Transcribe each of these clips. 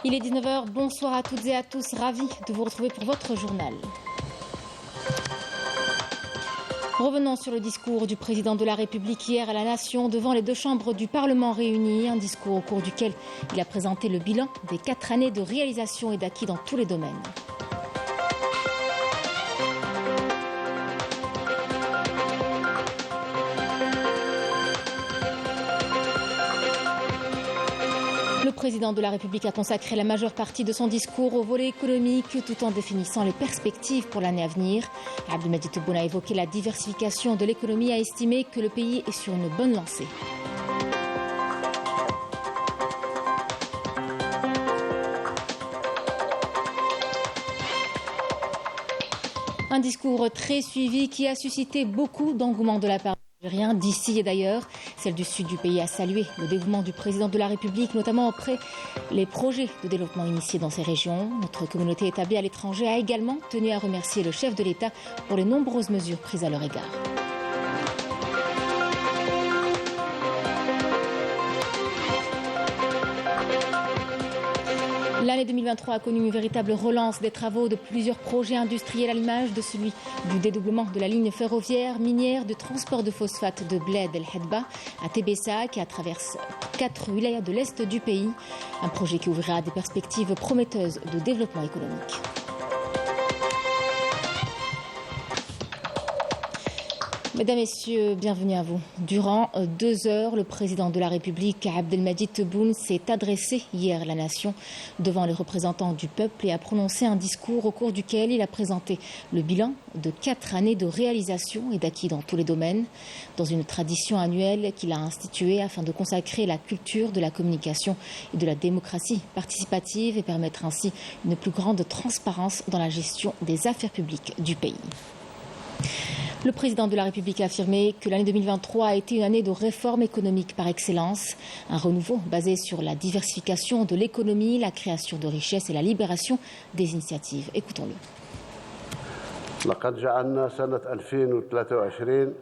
Il est 19 h, bonsoir à toutes et à tous, ravi de vous retrouver pour votre journal. Revenons sur le discours du président de la République hier à la Nation devant les deux chambres du Parlement réunies, un discours au cours duquel il a présenté le bilan des 4 années de réalisation et d'acquis dans tous les domaines. Le président de la République a consacré la majeure partie de son discours au volet économique tout en définissant les perspectives pour l'année à venir. Abdelmadjid Tebboune a évoqué la diversification de l'économie et a estimé que le pays est sur une bonne lancée. Un discours très suivi qui a suscité beaucoup d'engouement de la part d'ici et d'ailleurs. Celle du sud du pays a salué le dévouement du président de la République, notamment auprès les projets de développement initiés dans ces régions. Notre communauté établie à l'étranger a également tenu à remercier le chef de l'État pour les nombreuses mesures prises à leur égard. L'année 2023 a connu une véritable relance des travaux de plusieurs projets industriels à l'image de celui du dédoublement de la ligne ferroviaire minière de transport de phosphate de Bled El Hedba à Tébessa qui traverse 4 wilayas de l'est du pays. Un projet qui ouvrira des perspectives prometteuses de développement économique. Mesdames, Messieurs, bienvenue à vous. Durant 2 heures, le président de la République, Abdelmadjid Tebboune, s'est adressé hier à la nation devant les représentants du peuple et a prononcé un discours au cours duquel il a présenté le bilan de 4 années de réalisation et d'acquis dans tous les domaines, dans une tradition annuelle qu'il a instituée afin de consacrer la culture de la communication et de la démocratie participative et permettre ainsi une plus grande transparence dans la gestion des affaires publiques du pays. Le président de la République a affirmé que l'année 2023 a été une année de réforme économique par excellence, un renouveau basé sur la diversification de l'économie, la création de richesses et la libération des initiatives. Écoutons-le. لقد جعلنا سنة 2023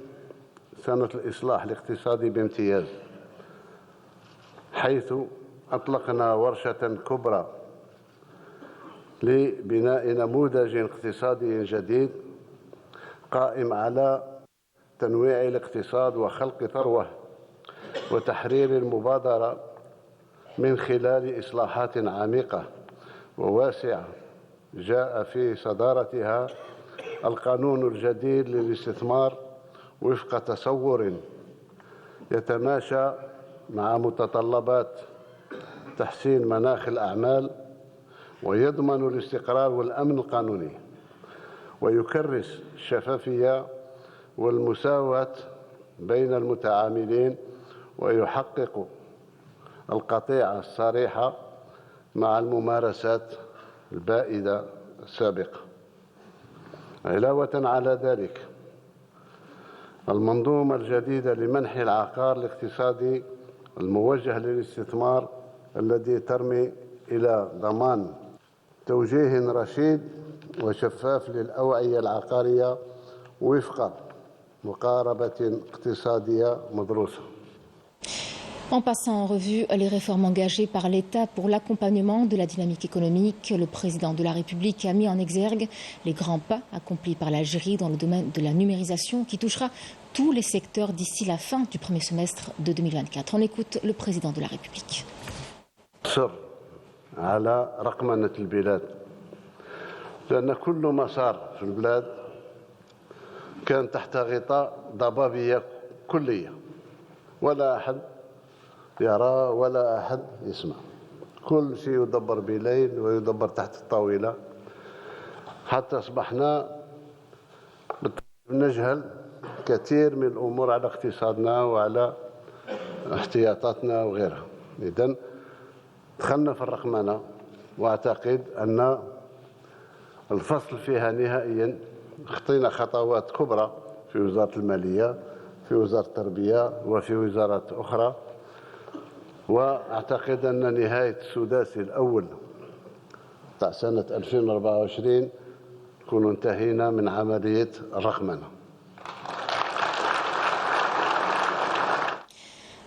سنة الإصلاح الاقتصادي بامتياز، حيث أطلقنا ورشة كبرى لبناء نموذج اقتصادي جديد قائم على تنويع الاقتصاد وخلق ثروة وتحرير المبادرة من خلال إصلاحات عميقة وواسعة جاء في صدارتها القانون الجديد للاستثمار وفق تصور يتماشى مع متطلبات تحسين مناخ الأعمال ويضمن الاستقرار والأمن القانوني ويكرس الشفافية والمساواة بين المتعاملين ويحقق القطيعة الصريحة مع الممارسات البائدة السابقة. علاوة على ذلك المنظومة الجديدة لمنح العقار الاقتصادي الموجه للاستثمار الذي ترمي إلى ضمان توجيه رشيد وشفاف للأوعية العقارية وفق مقاربة اقتصادية مدروسة. En passant en revue les réformes engagées par l'État pour l'accompagnement de la dynamique économique, le président de la République a mis en exergue les grands pas accomplis par l'Algérie dans le domaine de la numérisation qui touchera tous les secteurs d'ici la fin du premier semestre de 2024. On écoute le président de la République. على رقمنة البلاد لأن كل ما صار في البلاد كان تحت غطاء ضبابية كلية ولا أحد يرى ولا أحد يسمع. كل شيء يدبر بليل ويدبر تحت الطاولة حتى أصبحنا نجهل كثير من الأمور على اقتصادنا وعلى احتياطاتنا وغيرها. إذن دخلنا في الرقمنة واعتقد أن الفصل فيها نهائيا خطينا خطوات كبرى في وزارة المالية في وزارة التربية وفي وزارات أخرى واعتقد أن نهاية السداسي الأول تاع سنة 2024 نكون انتهينا من عملية الرقمنة.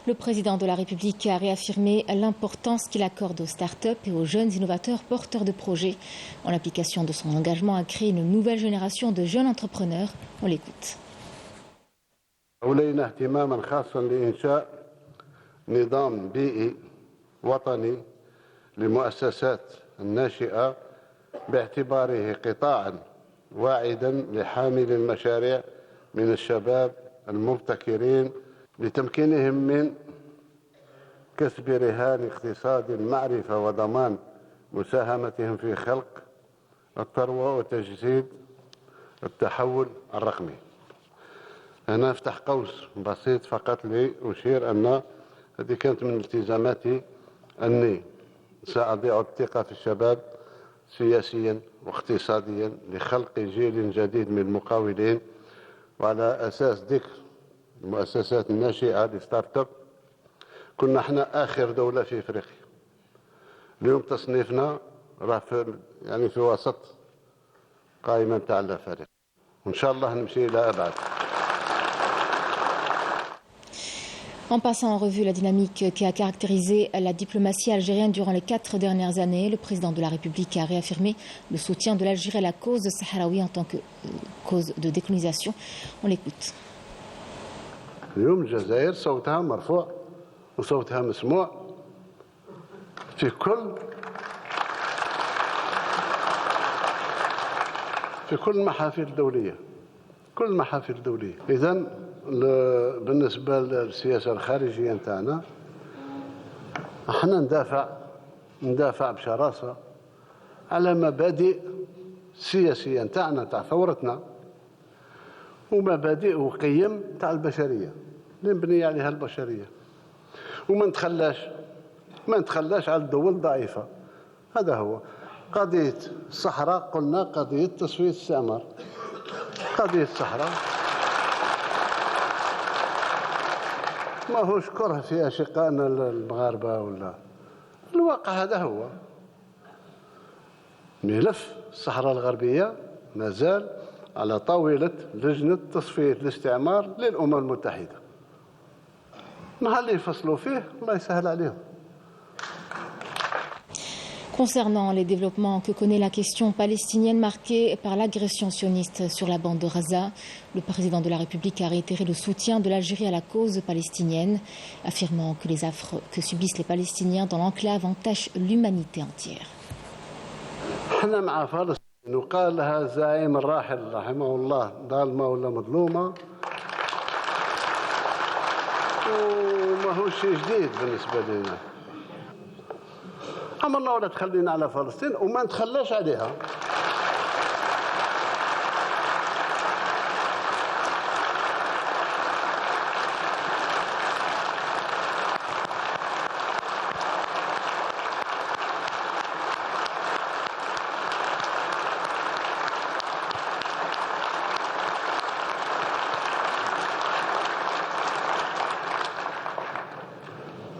Le président de la République a réaffirmé l'importance qu'il accorde aux start-up et aux jeunes innovateurs porteurs de projets en application de son engagement à créer une nouvelle génération de jeunes entrepreneurs. On l'écoute. أولينا اهتماما خاصا لإنشاء نظام بيئي وطني للمؤسسات الناشئة باعتباره قطاعا واعدا لحامل المشاريع من الشباب المبتكرين لتمكينهم من كسب رهان اقتصاد المعرفة وضمان مساهمتهم في خلق الثروة وتجسيد التحول الرقمي. أنا أفتح قوس بسيط فقط لأشير أن هذه كانت من التزاماتي أني سأضيع الثقة في الشباب سياسيا واقتصاديا لخلق جيل جديد من المقاولين، وعلى أساس ذكر المؤسسات الناشئة لستارت اب كنا احنا آخر دولة في إفريقيا. اليوم تصنيفنا راه في وسط قائمة تاع الفريق، وإن شاء الله نمشي إلى أبعد. En passant en revue la dynamique qui a caractérisé la diplomatie algérienne durant les 4 dernières années, le président de la République a réaffirmé le soutien de l'Algérie à la cause sahraoui en tant que cause de décolonisation. On l'écoute. اليوم الجزائر صوتها مرفوع وصوتها مسموع في كل المحافل الدولية، كل المحافل الدولية. إذن بالنسبة للسياسة الخارجية نتاعنا احنا ندافع بشراسة على مبادئ سياسية نتاعنا تاع ثورتنا ومبادئ وقيم تاع البشرية اللي مبنية عليها البشرية، وما نتخلاش على الدول الضعيفة. هذا هو قضية الصحراء. قلنا قضية تصفية الاستعمار، قضية الصحراء ما هوش كره في أشقائنا المغاربة ولا الواقع. هذا هو ملف الصحراء الغربية ما زال على طاولة لجنة تصفية الاستعمار للأمم المتحدة. نهار اللي يفصلوا فيه الله يسهل عليهم. Concernant les développements que connaît la question palestinienne marquée par l'agression sioniste sur la bande de Gaza, le président de la République a réitéré le soutien de l'Algérie à la cause palestinienne, affirmant que les affres que subissent les Palestiniens dans l'enclave entachent l'humanité entière. احنا مع فلسطين وقال لها الزعيم الراحل رحمه الله ظالمة ولا مظلومة، وما هو شيء جديد بالنسبة لنا. عمرنا ولا تخلينا على فلسطين وما نتخلاش عليها.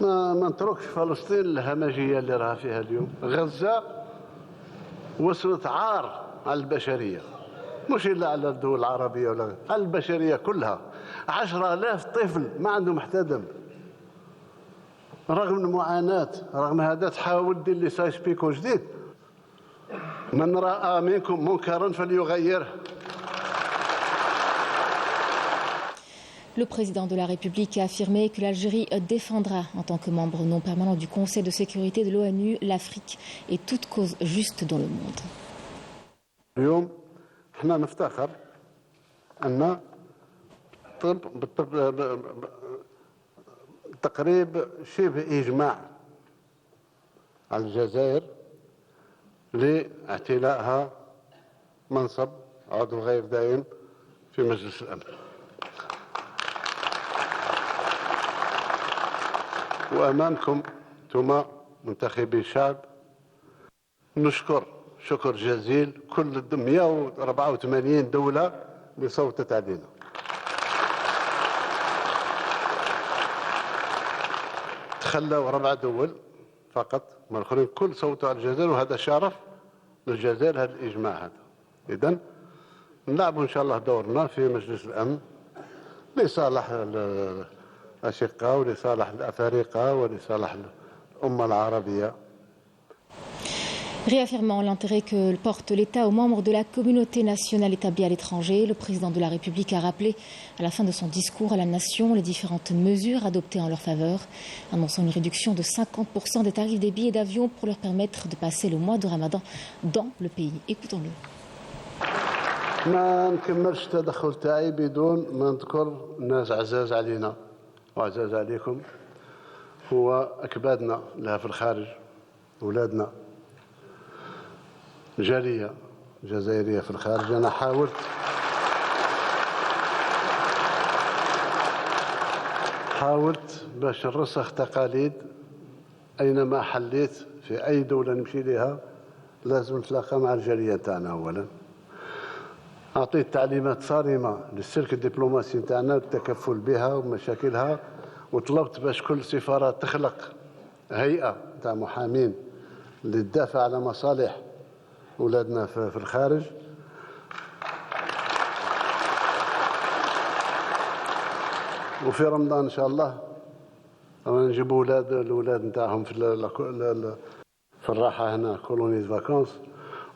ما نتركش فلسطين الهمجية اللي راها فيها اليوم. غزة وصلت عار على البشرية، مش إلا على الدول العربية ولا على البشرية كلها. 10,000 طفل ما عندهم محتدم، رغم المعاناة، رغم هذا تحاول دير لي سايس بيكو جديد. من رأى منكم منكرا فليغيره. Le président de la République a affirmé que l'Algérie défendra, en tant que membre non permanent du Conseil de sécurité de l'ONU, l'Afrique et toute cause juste dans le monde. اليوم احنا نفتخر أن تقريب شبه إجماع على الجزائر لاعتلائها منصب عضو غير دائم في مجلس الأمن. وأمامكم ثم منتخبي الشعب نشكر شكر جزيل كل 184 دولة اللي صوتت علينا. تخلوا 4 دول فقط، ما الآخرين كل صوتوا على الجزائر، وهذا شرف للجزائر هذا الإجماع هذا. إذن نلعبوا إن شاء الله دورنا في مجلس الأمن لصالح الأشقاء ولصالح الأفارقة ولصالح الأمة العربية. Réaffirmant l'intérêt que porte l'État aux membres de la communauté nationale établie à l'étranger, le président de la République a rappelé à la fin de son discours à la nation les différentes mesures adoptées en leur faveur, annonçant une réduction de 50% des tarifs des billets d'avion pour leur permettre de passer le mois de Ramadan dans le pays. Écoutons-le. ما نكملش التدخل تاعي بدون ما نذكر ناس عزاز علينا وعزاز عليكم، هو أكبادنا لها في الخارج، أولادنا، جالية جزائرية في الخارج. أنا حاولت باش نرسخ تقاليد. أينما حليت في أي دولة نمشي لها لازم نتلاقى مع الجالية تاعنا أولا. أعطيت تعليمات صارمة للسلك الدبلوماسي تاعنا للتكفل بها ومشاكلها، وطلبت باش كل سفارات تخلق هيئة تاع محامين للدافع على مصالح أولادنا في الخارج. وفي رمضان إن شاء الله نجيب الأولاد نتاعهم في الراحة هنا كولونيز فاكونس،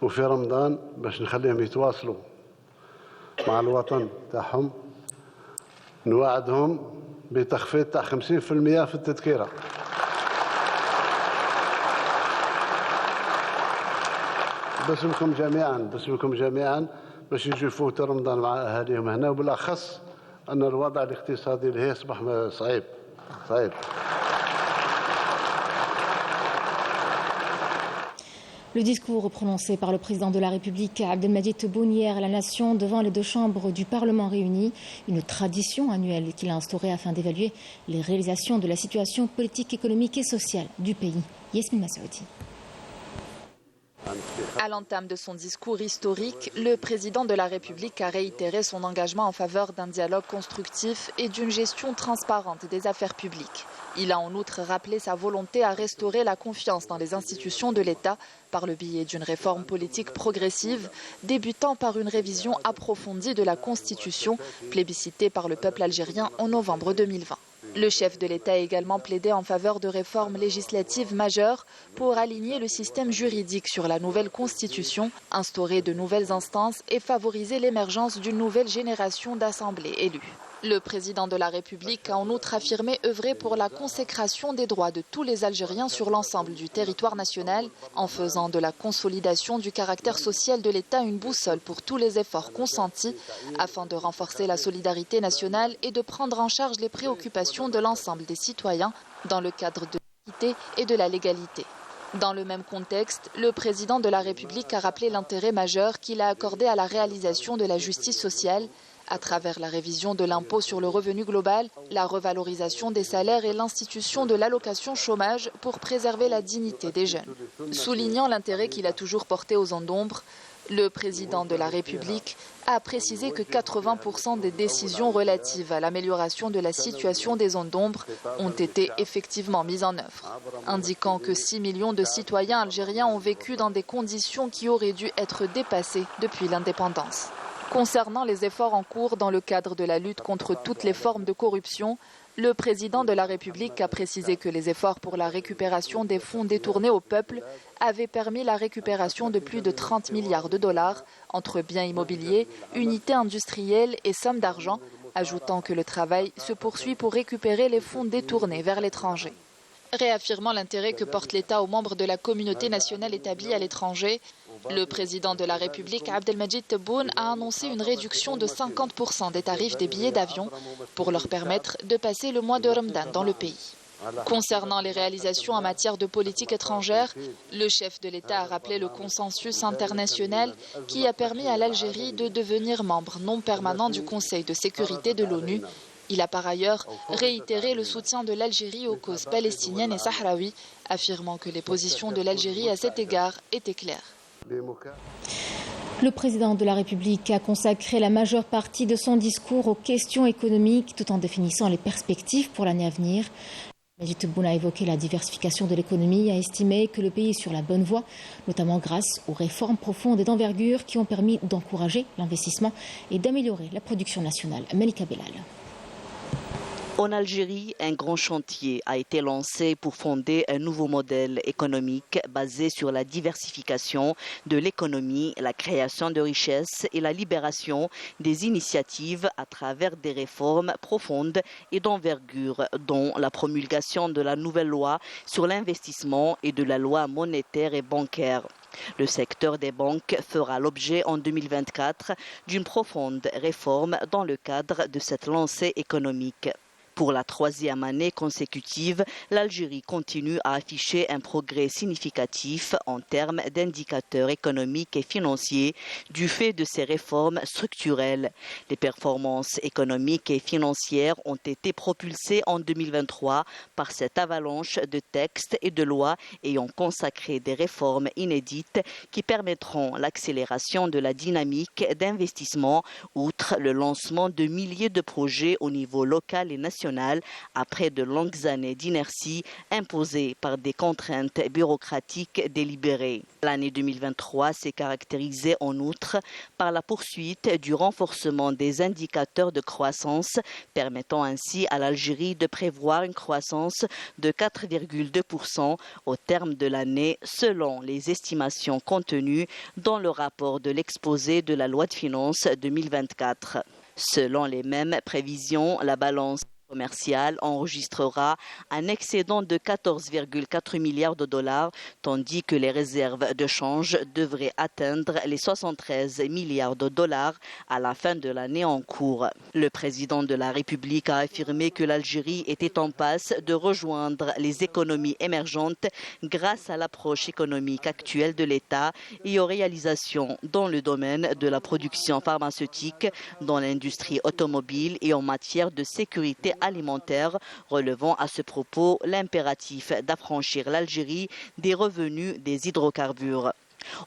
وفي رمضان باش نخليهم يتواصلوا مع الوطن تاعهم نوعدهم بتخفيض تاع 50% في التذكرة. باسمكم جميعا باش يجوا يفوتوا رمضان مع اهاليهم هنا، وبالاخص ان الوضع الاقتصادي اللي يصبح صعيب. Le discours prononcé par le président de la République, Abdelmadjid Tebboune, hier à la Nation devant les deux chambres du Parlement réunies, une tradition annuelle qu'il a instaurée afin d'évaluer les réalisations de la situation politique, économique et sociale du pays. Yasmine Massaouti. À l'entame de son discours historique, le président de la République a réitéré son engagement en faveur d'un dialogue constructif et d'une gestion transparente des affaires publiques. Il a en outre rappelé sa volonté à restaurer la confiance dans les institutions de l'État par le biais d'une réforme politique progressive, débutant par une révision approfondie de la Constitution, plébiscitée par le peuple algérien en novembre 2020. Le chef de l'État a également plaidé en faveur de réformes législatives majeures pour aligner le système juridique sur la nouvelle Constitution, instaurer de nouvelles instances et favoriser l'émergence d'une nouvelle génération d'assemblées élues. Le président de la République a en outre affirmé œuvrer pour la consécration des droits de tous les Algériens sur l'ensemble du territoire national, en faisant de la consolidation du caractère social de l'État une boussole pour tous les efforts consentis, afin de renforcer la solidarité nationale et de prendre en charge les préoccupations de l'ensemble des citoyens dans le cadre de l'équité et de la légalité. Dans le même contexte, le président de la République a rappelé l'intérêt majeur qu'il a accordé à la réalisation de la justice sociale, à travers la révision de l'impôt sur le revenu global, la revalorisation des salaires et l'institution de l'allocation chômage pour préserver la dignité des jeunes. Soulignant l'intérêt qu'il a toujours porté aux zones d'ombre, le président de la République a précisé que 80% des décisions relatives à l'amélioration de la situation des zones d'ombre ont été effectivement mises en œuvre, indiquant que 6 millions de citoyens algériens ont vécu dans des conditions qui auraient dû être dépassées depuis l'indépendance. Concernant les efforts en cours dans le cadre de la lutte contre toutes les formes de corruption, le président de la République a précisé que les efforts pour la récupération des fonds détournés au peuple avaient permis la récupération de plus de 30 milliards de dollars entre biens immobiliers, unités industrielles et sommes d'argent, ajoutant que le travail se poursuit pour récupérer les fonds détournés vers l'étranger. Réaffirmant l'intérêt que porte l'État aux membres de la communauté nationale établie à l'étranger, le président de la République, Abdelmadjid Tebboune, a annoncé une réduction de 50% des tarifs des billets d'avion pour leur permettre de passer le mois de Ramadan dans le pays. Concernant les réalisations en matière de politique étrangère, le chef de l'État a rappelé le consensus international qui a permis à l'Algérie de devenir membre non permanent du Conseil de sécurité de l'ONU. Il a par ailleurs réitéré le soutien de l'Algérie aux causes palestiniennes et sahraouies, affirmant que les positions de l'Algérie à cet égard étaient claires. Le président de la République a consacré la majeure partie de son discours aux questions économiques tout en définissant les perspectives pour l'année à venir. Abdelmadjid Tebboune a évoqué la diversification de l'économie et a estimé que le pays est sur la bonne voie, notamment grâce aux réformes profondes et d'envergure qui ont permis d'encourager l'investissement et d'améliorer la production nationale. Melika Bellal. En Algérie, un grand chantier a été lancé pour fonder un nouveau modèle économique basé sur la diversification de l'économie, la création de richesses et la libération des initiatives à travers des réformes profondes et d'envergure, dont la promulgation de la nouvelle loi sur l'investissement et de la loi monétaire et bancaire. Le secteur des banques fera l'objet en 2024 d'une profonde réforme dans le cadre de cette lancée économique. Pour la 3e année consécutive, l'Algérie continue à afficher un progrès significatif en termes d'indicateurs économiques et financiers du fait de ces réformes structurelles. Les performances économiques et financières ont été propulsées en 2023 par cette avalanche de textes et de lois ayant consacré des réformes inédites qui permettront l'accélération de la dynamique d'investissement, outre le lancement de milliers de projets au niveau local et national après de longues années d'inertie imposées par des contraintes bureaucratiques délibérées. L'année 2023 s'est caractérisée en outre par la poursuite du renforcement des indicateurs de croissance, permettant ainsi à l'Algérie de prévoir une croissance de 4,2% au terme de l'année, selon les estimations contenues dans le rapport de l'exposé de la loi de finances 2024. Selon les mêmes prévisions, la balance commerciale enregistrera un excédent de 14,4 milliards de dollars, tandis que les réserves de change devraient atteindre les 73 milliards de dollars à la fin de l'année en cours. Le président de la République a affirmé que l'Algérie était en passe de rejoindre les économies émergentes grâce à l'approche économique actuelle de l'État et aux réalisations dans le domaine de la production pharmaceutique, dans l'industrie automobile et en matière de sécurité alimentaire, relevant à ce propos l'impératif d'affranchir l'Algérie des revenus des hydrocarbures.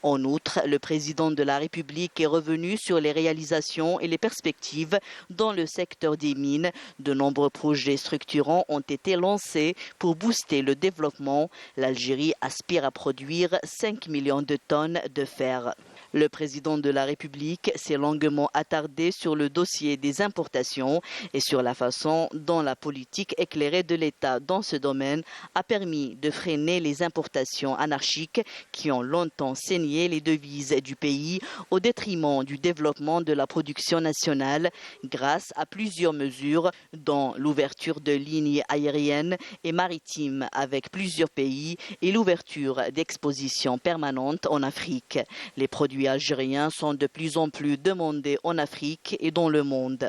En outre, le président de la République est revenu sur les réalisations et les perspectives dans le secteur des mines. De nombreux projets structurants ont été lancés pour booster le développement. L'Algérie aspire à produire 5 millions de tonnes de fer. Le président de la République s'est longuement attardé sur le dossier des importations et sur la façon dont la politique éclairée de l'État dans ce domaine a permis de freiner les importations anarchiques qui ont longtemps saigné les devises du pays au détriment du développement de la production nationale grâce à plusieurs mesures, dont l'ouverture de lignes aériennes et maritimes avec plusieurs pays et l'ouverture d'expositions permanentes en Afrique. Les produits algériens sont de plus en plus demandés en Afrique et dans le monde.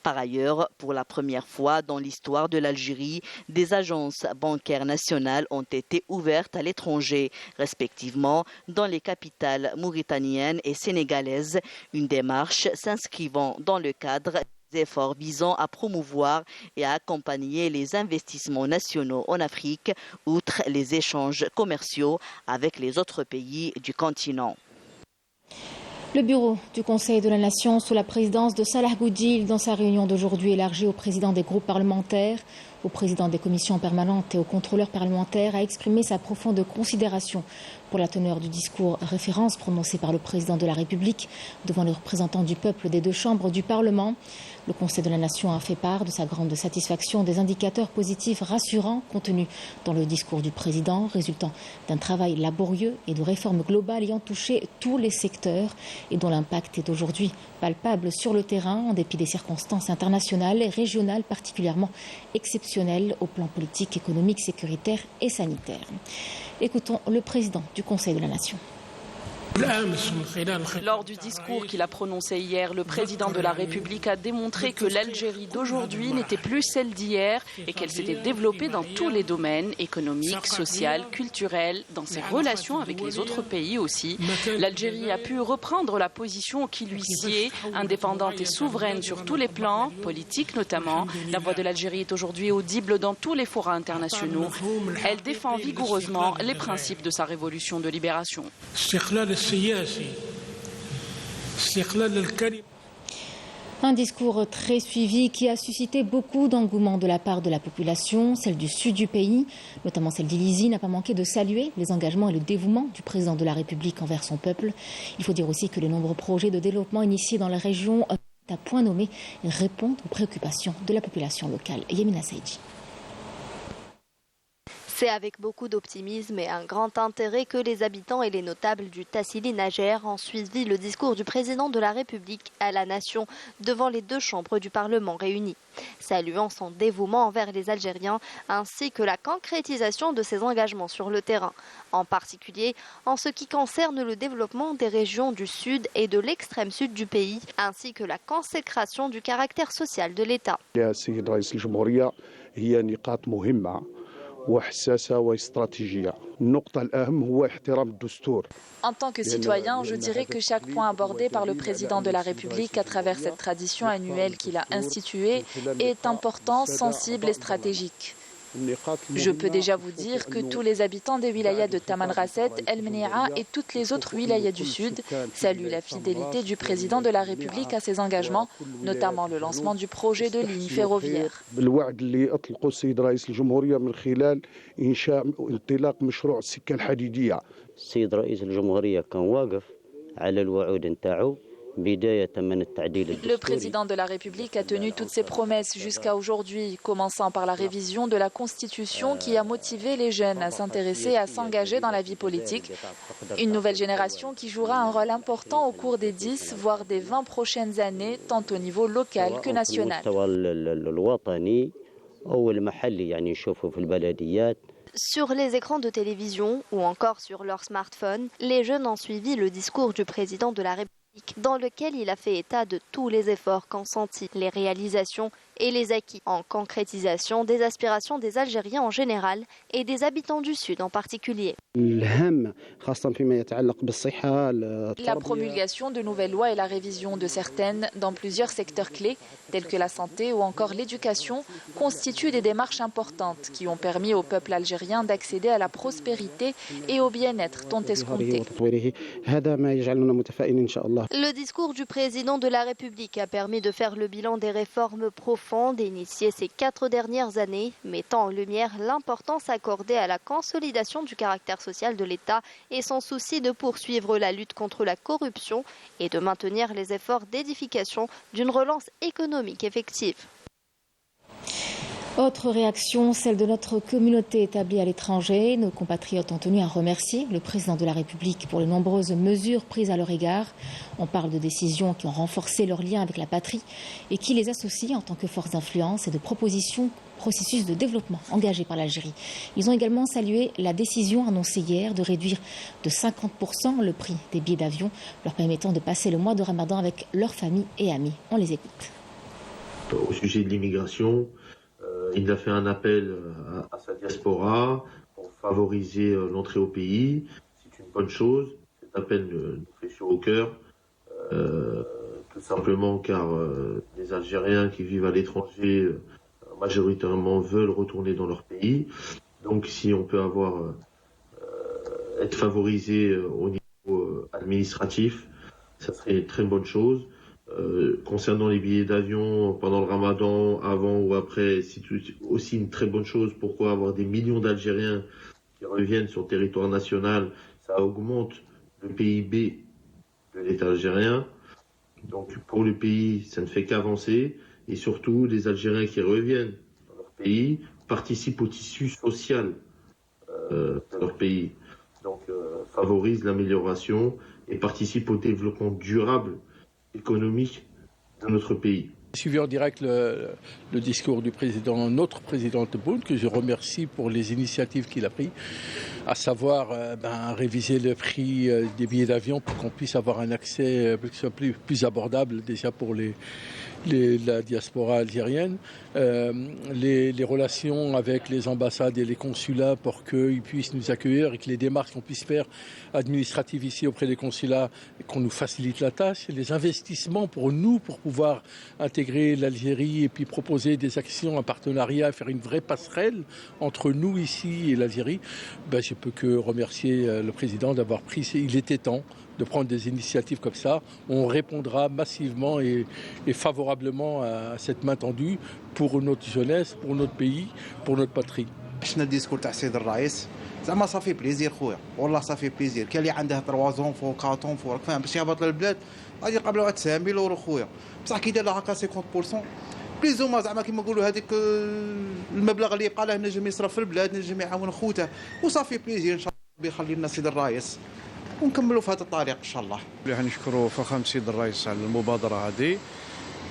Par ailleurs, pour la première fois dans l'histoire de l'Algérie, des agences bancaires nationales ont été ouvertes à l'étranger, respectivement dans les capitales mauritaniennes et sénégalaises, une démarche s'inscrivant dans le cadre des efforts visant à promouvoir et à accompagner les investissements nationaux en Afrique, outre les échanges commerciaux avec les autres pays du continent. Le bureau du Conseil de la Nation, sous la présidence de Salah Boudjil, dans sa réunion d'aujourd'hui élargie aux présidents des groupes parlementaires, aux présidents des commissions permanentes et aux contrôleurs parlementaires, a exprimé sa profonde considération pour la teneur du discours référence prononcé par le président de la République devant les représentants du peuple des deux chambres du Parlement. Le Conseil de la Nation a fait part de sa grande satisfaction des indicateurs positifs rassurants contenus dans le discours du président, résultant d'un travail laborieux et de réformes globales ayant touché tous les secteurs et dont l'impact est aujourd'hui palpable sur le terrain en dépit des circonstances internationales et régionales particulièrement exceptionnelles au plan politique, économique, sécuritaire et sanitaire. Écoutons le président du Conseil de la Nation. Lors du discours qu'il a prononcé hier, le président de la République a démontré que l'Algérie d'aujourd'hui n'était plus celle d'hier et qu'elle s'était développée dans tous les domaines, économiques, social, culturels, dans ses relations avec les autres pays aussi. L'Algérie a pu reprendre la position qui lui sied, indépendante et souveraine sur tous les plans, politiques notamment. La voix de l'Algérie est aujourd'hui audible dans tous les forats internationaux. Elle défend vigoureusement les principes de sa révolution de libération. Un discours très suivi qui a suscité beaucoup d'engouement de la part de la population. Celle du sud du pays, notamment celle d'Ilizi, n'a pas manqué de saluer les engagements et le dévouement du président de la République envers son peuple. Il faut dire aussi que les nombreux projets de développement initiés dans la région à point nommé répondent aux préoccupations de la population locale. Yamina Saïdji. C'est avec beaucoup d'optimisme et un grand intérêt que les habitants et les notables du Tassili Najer ont suivi le discours du président de la République à la nation devant les deux chambres du Parlement réunies, saluant son dévouement envers les Algériens ainsi que la concrétisation de ses engagements sur le terrain, en particulier en ce qui concerne le développement des régions du sud et de l'extrême sud du pays, ainsi que la consécration du caractère social de l'État. En tant que citoyen, je dirais que chaque point abordé par le président de la République à travers cette tradition annuelle qu'il a instituée est important, sensible et stratégique. Je peux déjà vous dire que tous les habitants des wilayas de Tamanrasset, El Menia et toutes les autres wilayas du Sud saluent la fidélité du président de la République à ses engagements, notamment le lancement du projet de ligne ferroviaire. Le président de la République a tenu toutes ses promesses jusqu'à aujourd'hui, commençant par la révision de la Constitution qui a motivé les jeunes à s'intéresser et à s'engager dans la vie politique. Une nouvelle génération qui jouera un rôle important au cours des 10, voire des 20 prochaines années, tant au niveau local que national. Sur les écrans de télévision ou encore sur leur smartphone, les jeunes ont suivi le discours du président de la République, dans lequel il a fait état de tous les efforts consentis, les réalisations et les acquis, en concrétisation des aspirations des Algériens en général et des habitants du Sud en particulier. La promulgation de nouvelles lois et la révision de certaines dans plusieurs secteurs clés, tels que la santé ou encore l'éducation, constituent des démarches importantes qui ont permis au peuple algérien d'accéder à la prospérité et au bien-être tant escompté. Le discours du président de la République a permis de faire le bilan des réformes profondes initiées ces 4 dernières années, mettant en lumière l'importance accordée à la consolidation du caractère social de l'État et son souci de poursuivre la lutte contre la corruption et de maintenir les efforts d'édification d'une relance économique effective. Autre réaction, celle de notre communauté établie à l'étranger. Nos compatriotes ont tenu à remercier le président de la République pour les nombreuses mesures prises à leur égard. On parle de décisions qui ont renforcé leurs liens avec la patrie et qui les associent en tant que force d'influence et de processus de développement engagé par l'Algérie. Ils ont également salué la décision annoncée hier de réduire de 50% le prix des billets d'avion, leur permettant de passer le mois de Ramadan avec leurs familles et amis. On les écoute. Au sujet de l'immigration, il a fait un appel à sa diaspora pour favoriser l'entrée au pays. C'est une bonne chose. Cet appel nous fait chaud au cœur, tout simplement car les Algériens qui vivent à l'étranger majoritairement veulent retourner dans leur pays. Donc si on peut être favorisé au niveau administratif, ça serait une très bonne chose. Concernant les billets d'avion pendant le Ramadan, avant ou après, c'est aussi une très bonne chose. Pourquoi avoir des millions d'Algériens qui reviennent sur le territoire national? Ça augmente le PIB de l'État algérien. Donc pour le pays, ça ne fait qu'avancer. Et surtout, les Algériens qui reviennent dans leur pays participent au tissu social de leur pays. Donc favorisent l'amélioration et participent au développement durable économique de notre pays. J'ai suivi en direct le discours du président, notre président Tebboune, que je remercie pour les initiatives qu'il a prises, à savoir réviser le prix des billets d'avion pour qu'on puisse avoir un accès plus abordable déjà pour la diaspora algérienne, les relations avec les ambassades et les consulats pour qu'ils puissent nous accueillir et que les démarches qu'on puisse faire administratives ici auprès des consulats, qu'on nous facilite la tâche, les investissements pour nous, pour pouvoir intégrer l'Algérie et puis proposer des actions, un partenariat, faire une vraie passerelle entre nous ici et l'Algérie. Je peux que remercier le président d'avoir pris, il était temps de prendre des initiatives comme ça. On répondra massivement et favorablement à cette main tendue pour notre jeunesse, pour notre pays, pour notre patrie. شفنا الديسكور تاع السيد الرئيس زعما صافي بليزير خويا والله صافي بليزير كاين اللي عنده 3 زونفو 4 زونفو راك فاهم باش يهبط للبلاد غادي يقابلوا واحد 9000 يورو خويا بصح كي دار لها هكا 50% بليزوما زعما كيما نقولوا هذيك المبلغ اللي يبقى له نجم يصرف في البلاد نجم يعاون خوته وصافي بليزير ان شاء الله يخلي لنا السيد الرئيس ونكملوا في هذا الطريق ان شاء الله. نشكروا فخامه السيد الرئيس على المبادره هذه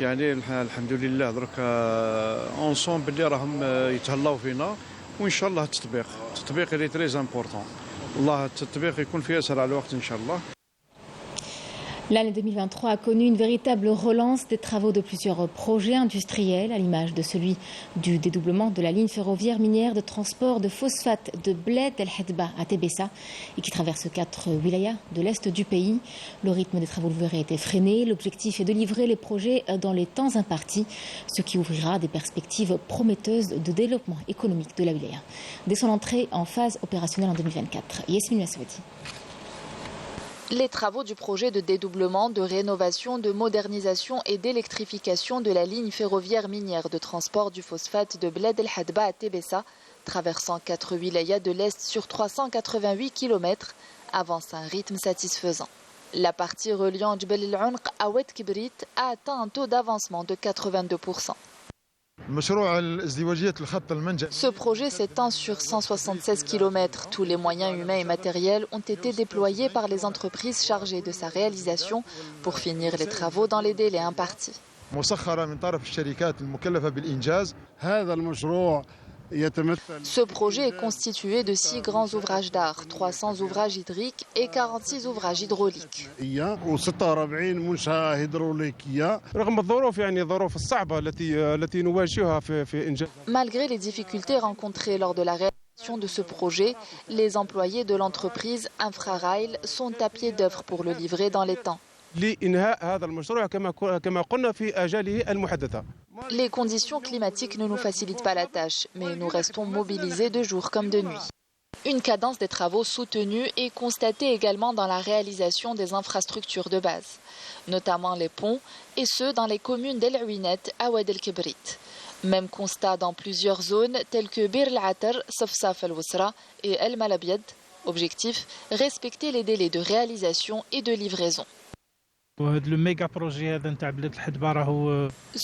يعني الحمد لله درك اونصون باللي راهم يتهلاو فينا وان شاء الله التطبيق اللي تري امبورطون والله التطبيق يكون في اسرع الوقت ان شاء الله. L'année 2023 a connu une véritable relance des travaux de plusieurs projets industriels, à l'image de celui du dédoublement de la ligne ferroviaire minière de transport de phosphate de Bled El Hadba à Tébessa et qui traverse 4 wilayas de l'est du pays. Le rythme des travaux, vous verrez, a été freiné. L'objectif est de livrer les projets dans les temps impartis, ce qui ouvrira des perspectives prometteuses de développement économique de la wilaya. Dès son entrée en phase opérationnelle en 2024. Yasmine Massoudi. Les travaux du projet de dédoublement, de rénovation, de modernisation et d'électrification de la ligne ferroviaire minière de transport du phosphate de Bled El Hadba à Tébessa, traversant 4 wilayas de l'Est sur 388 km, avancent à un rythme satisfaisant. La partie reliant Djbel El Unq à Oued Kibrit a atteint un taux d'avancement de 82%. Ce projet s'étend sur 176 km. Tous les moyens humains et matériels ont été déployés par les entreprises chargées de sa réalisation pour finir les travaux dans les délais impartis. Ce projet est constitué de 6 grands ouvrages d'art, 300 ouvrages hydriques et 46 ouvrages hydrauliques. Malgré les difficultés rencontrées lors de la réalisation de ce projet, les employés de l'entreprise Infrarail sont à pied d'œuvre pour le livrer dans les temps. Les conditions climatiques ne nous facilitent pas la tâche, mais nous restons mobilisés de jour comme de nuit. Une cadence des travaux soutenue est constatée également dans la réalisation des infrastructures de base, notamment les ponts, et ceux dans les communes d'El Ouinet à Oued El Kibrit. Même constat dans plusieurs zones telles que Bir El-Atar, Safsaf El-Wusra et El Malabiad. Objectif, respecter les délais de réalisation et de livraison.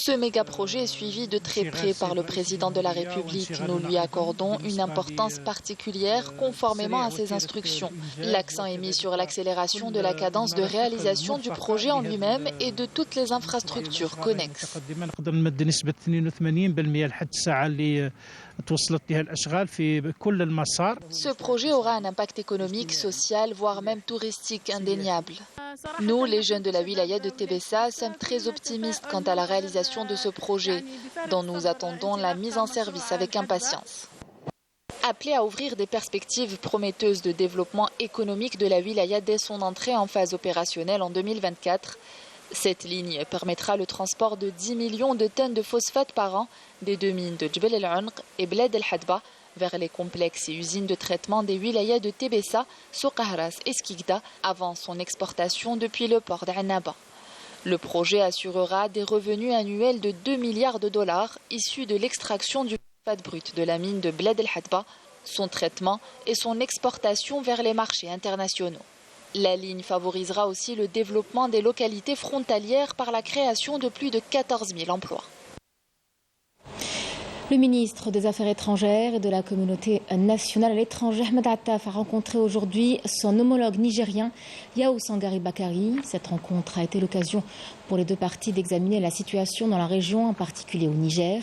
Ce méga projet est suivi de très près par le président de la République. Nous lui accordons une importance particulière conformément à ses instructions. L'accent est mis sur l'accélération de la cadence de réalisation du projet en lui-même et de toutes les infrastructures connexes. Ce projet aura un impact économique, social, voire même touristique indéniable. Nous, les jeunes de la wilaya de Tébessa, sommes très optimistes quant à la réalisation de ce projet, dont nous attendons la mise en service avec impatience. Appelé à ouvrir des perspectives prometteuses de développement économique de la wilaya dès son entrée en phase opérationnelle en 2024, cette ligne permettra le transport de 10 millions de tonnes de phosphate par an des 2 mines de Djbel El Unq et Bled El Hadba vers les complexes et usines de traitement des wilayas de Tébessa, Soukahras et Skikda avant son exportation depuis le port d'Annaba. Le projet assurera des revenus annuels de 2 milliards de dollars issus de l'extraction du phosphate brut de la mine de Bled El Hadba, son traitement et son exportation vers les marchés internationaux. La ligne favorisera aussi le développement des localités frontalières par la création de plus de 14 000 emplois. Le ministre des Affaires étrangères et de la communauté nationale à l'étranger, Ahmed Attaf, a rencontré aujourd'hui son homologue nigérien, Yao Sangari Bakari. Cette rencontre a été l'occasion pour les deux parties d'examiner la situation dans la région, en particulier au Niger.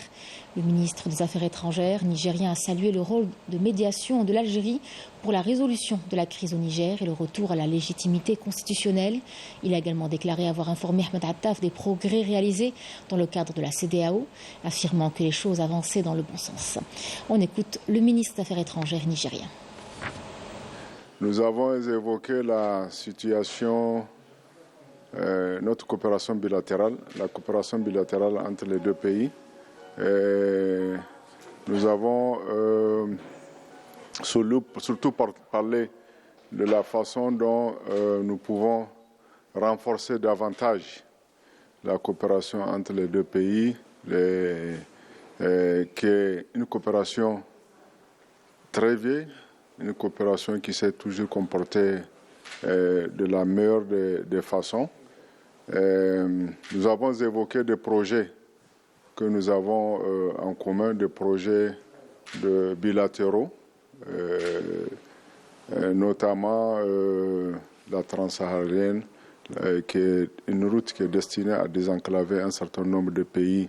Le ministre des Affaires étrangères nigérien a salué le rôle de médiation de l'Algérie pour la résolution de la crise au Niger et le retour à la légitimité constitutionnelle. Il a également déclaré avoir informé Ahmed Attaf des progrès réalisés dans le cadre de la CEDEAO, affirmant que les choses avançaient dans le bon sens. On écoute le ministre des Affaires étrangères nigérien. Nous avons évoqué la situation, notre coopération bilatérale, la coopération bilatérale entre les deux pays. Nous avons surtout parlé de la façon dont nous pouvons renforcer davantage la coopération entre les deux pays, qui est une coopération très vieille, une coopération qui s'est toujours comportée de la meilleure des façons. Nous avons évoqué des projets que nous avons en commun, des projets bilatéraux, notamment la transsaharienne, qui est une route qui est destinée à désenclaver un certain nombre de pays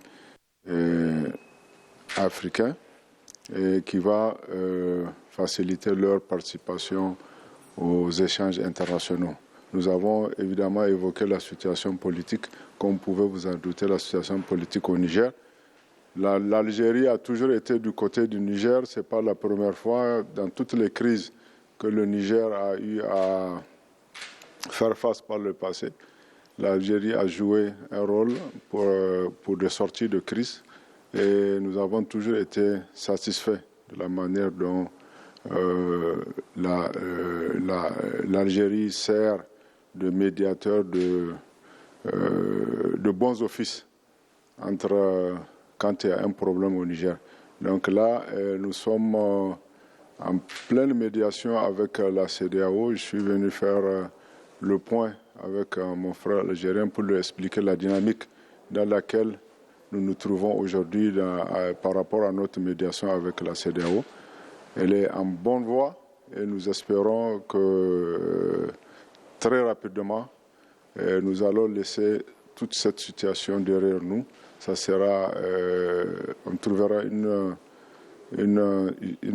africains et qui va faciliter leur participation aux échanges internationaux. Nous avons évidemment évoqué la situation politique, comme vous pouvez vous en douter, la situation politique au Niger. L'Algérie a toujours été du côté du Niger, ce n'est pas la première fois. Dans toutes les crises que le Niger a eu à faire face par le passé, l'Algérie a joué un rôle pour des sorties de crise et nous avons toujours été satisfaits de la manière dont l'Algérie sert de médiateur de bons offices quand il y a un problème au Niger. Donc là, nous sommes en pleine médiation avec la CEDEAO. Je suis venu faire le point avec mon frère algérien pour lui expliquer la dynamique dans laquelle nous nous trouvons aujourd'hui par rapport à notre médiation avec la CEDEAO. Elle est en bonne voie et nous espérons que très rapidement, nous allons laisser toute cette situation derrière nous. Ça sera, on trouvera une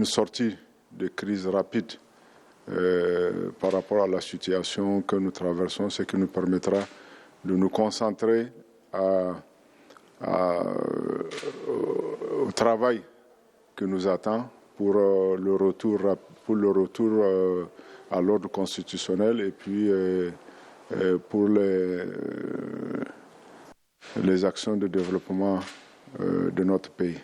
sortie de crise rapide par rapport à la situation que nous traversons, ce qui nous permettra de nous concentrer au travail qui nous attend pour le retour à l'ordre constitutionnel et puis pour les actions de développement de notre pays.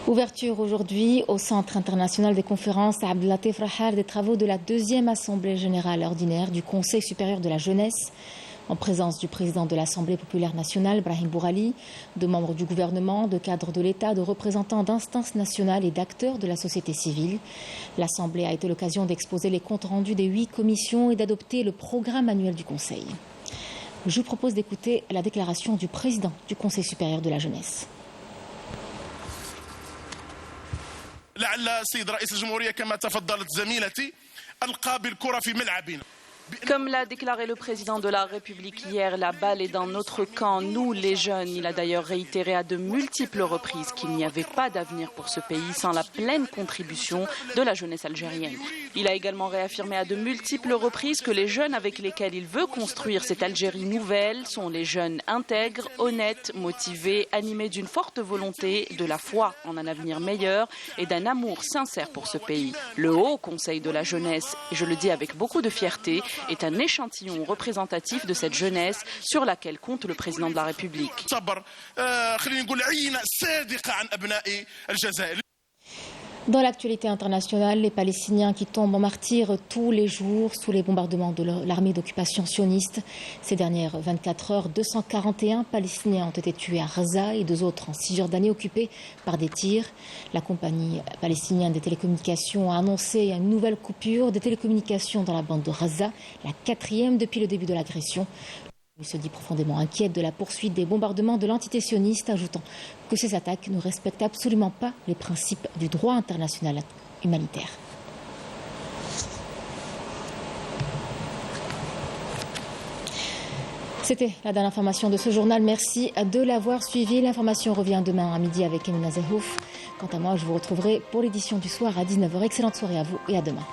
Ouverture aujourd'hui au Centre international des conférences à Abdelatif Rahar des travaux de la 2e Assemblée générale ordinaire du Conseil supérieur de la jeunesse, en présence du président de l'Assemblée populaire nationale, Brahim Bourali, de membres du gouvernement, de cadres de l'État, de représentants d'instances nationales et d'acteurs de la société civile. L'Assemblée a été l'occasion d'exposer les comptes rendus des 8 commissions et d'adopter le programme annuel du Conseil. Je vous propose d'écouter la déclaration du président du Conseil supérieur de la jeunesse. Comme l'a déclaré le président de la République hier, la balle est dans notre camp, nous les jeunes. Il a d'ailleurs réitéré à de multiples reprises qu'il n'y avait pas d'avenir pour ce pays sans la pleine contribution de la jeunesse algérienne. Il a également réaffirmé à de multiples reprises que les jeunes avec lesquels il veut construire cette Algérie nouvelle sont les jeunes intègres, honnêtes, motivés, animés d'une forte volonté, de la foi en un avenir meilleur et d'un amour sincère pour ce pays. Le Haut Conseil de la jeunesse, et je le dis avec beaucoup de fierté, est un échantillon représentatif de cette jeunesse sur laquelle compte le président de la République. Dans l'actualité internationale, les Palestiniens qui tombent en martyrs tous les jours sous les bombardements de l'armée d'occupation sioniste. Ces dernières 24 heures, 241 Palestiniens ont été tués à Gaza et 2 autres en Cisjordanie occupés par des tirs. La compagnie palestinienne des télécommunications a annoncé une nouvelle coupure des télécommunications dans la bande de Gaza, la 4e depuis le début de l'agression. Il se dit profondément inquiète de la poursuite des bombardements de l'entité sioniste, ajoutant que ces attaques ne respectent absolument pas les principes du droit international humanitaire. C'était la dernière information de ce journal. Merci de l'avoir suivi. L'information revient demain à midi avec Emina Zehouf. Quant à moi, je vous retrouverai pour l'édition du soir à 19h. Excellente soirée à vous et à demain.